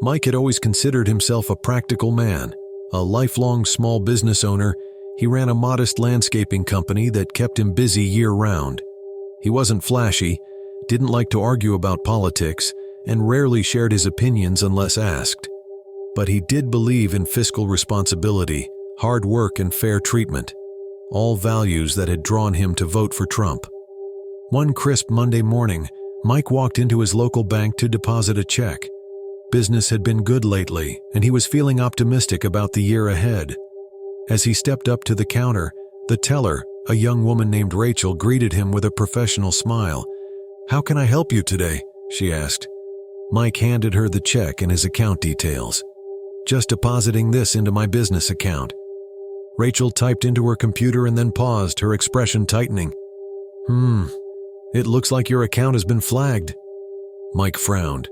Mike had always considered himself a practical man. A lifelong small business owner, he ran a modest landscaping company that kept him busy year-round. He wasn't flashy, didn't like to argue about politics, and rarely shared his opinions unless asked. But he did believe in fiscal responsibility, hard work, and fair treatment, all values that had drawn him to vote for Trump. One crisp Monday morning, Mike walked into his local bank to deposit a check. Business had been good lately, and he was feeling optimistic about the year ahead. As he stepped up to the counter, the teller, a young woman named Rachel, greeted him with a professional smile. "How can I help you today?" she asked. Mike handed her the check and his account details. "Just depositing this into my business account." Rachel typed into her computer and then paused, her expression tightening. It looks like your account has been flagged." Mike frowned.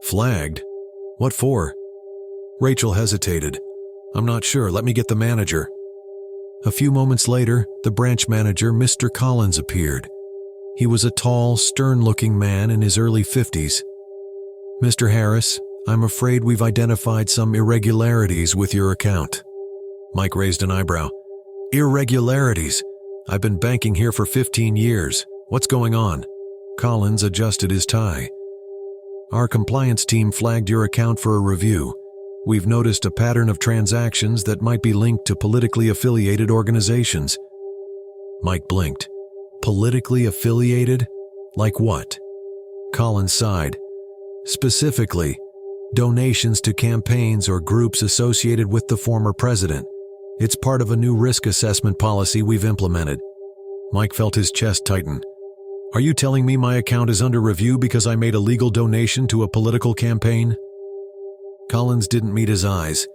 "Flagged? What for?" Rachel hesitated. "I'm not sure, let me get the manager." A few moments later, the branch manager, Mr. Collins, appeared. He was a tall, stern-looking man in his early 50s. "Mr. Harris, I'm afraid we've identified some irregularities with your account." Mike raised an eyebrow. "Irregularities? I've been banking here for 15 years. What's going on?" Collins adjusted his tie. "Our compliance team flagged your account for a review. We've noticed a pattern of transactions that might be linked to politically affiliated organizations." Mike blinked. "Politically affiliated? Like what?" Collins sighed. "Specifically, donations to campaigns or groups associated with the former president. It's part of a new risk assessment policy we've implemented." Mike felt his chest tighten. "Are you telling me my account is under review because I made a legal donation to a political campaign?" Collins didn't meet his eyes.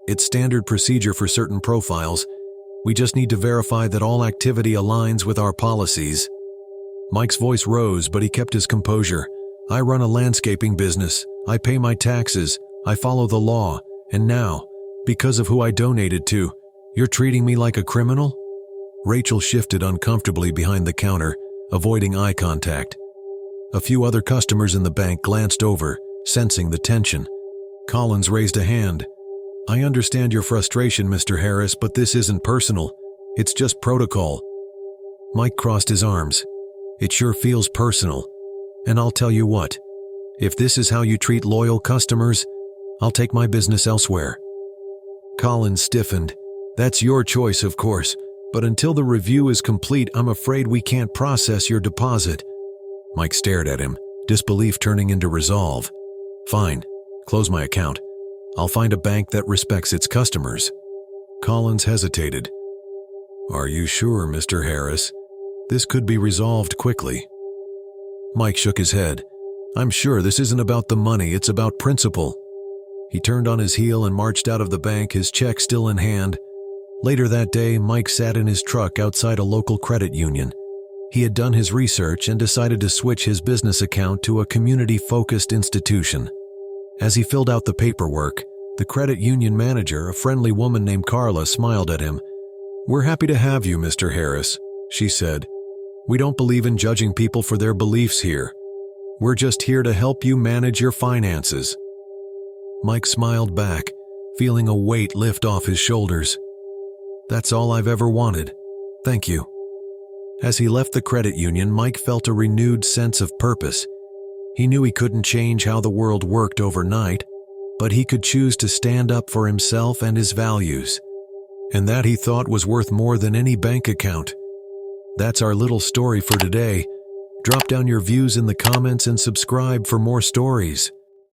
"It's standard procedure for certain profiles. We just need to verify that all activity aligns with our policies." Mike's voice rose, but he kept his composure. "I run a landscaping business. I pay my taxes. I follow the law. And now, because of who I donated to, you're treating me like a criminal?" Rachel shifted uncomfortably behind the counter, avoiding eye contact. A few other customers in the bank glanced over, sensing the tension. Collins raised a hand. "I understand your frustration, Mr. Harris, but this isn't personal. It's just protocol." Mike crossed his arms. "It sure feels personal. And I'll tell you what, if this is how you treat loyal customers, I'll take my business elsewhere." Collins stiffened. "That's your choice, of course, but until the review is complete, I'm afraid we can't process your deposit." Mike stared at him, disbelief turning into resolve. "Fine. Close my account. I'll find a bank that respects its customers." Collins hesitated. "Are you sure, Mr. Harris? This could be resolved quickly." Mike shook his head. "I'm sure this isn't about the money, it's about principle." He turned on his heel and marched out of the bank, his check still in hand. Later that day, Mike sat in his truck outside a local credit union. He had done his research and decided to switch his business account to a community-focused institution. As he filled out the paperwork, the credit union manager, a friendly woman named Carla, smiled at him. "We're happy to have you, Mr. Harris," she said. "We don't believe in judging people for their beliefs here. We're just here to help you manage your finances." Mike smiled back, feeling a weight lift off his shoulders. "That's all I've ever wanted. Thank you." As he left the credit union, Mike felt a renewed sense of purpose. He knew he couldn't change how the world worked overnight, but he could choose to stand up for himself and his values. And that, he thought, was worth more than any bank account. That's our little story for today. Drop down your views in the comments and subscribe for more stories.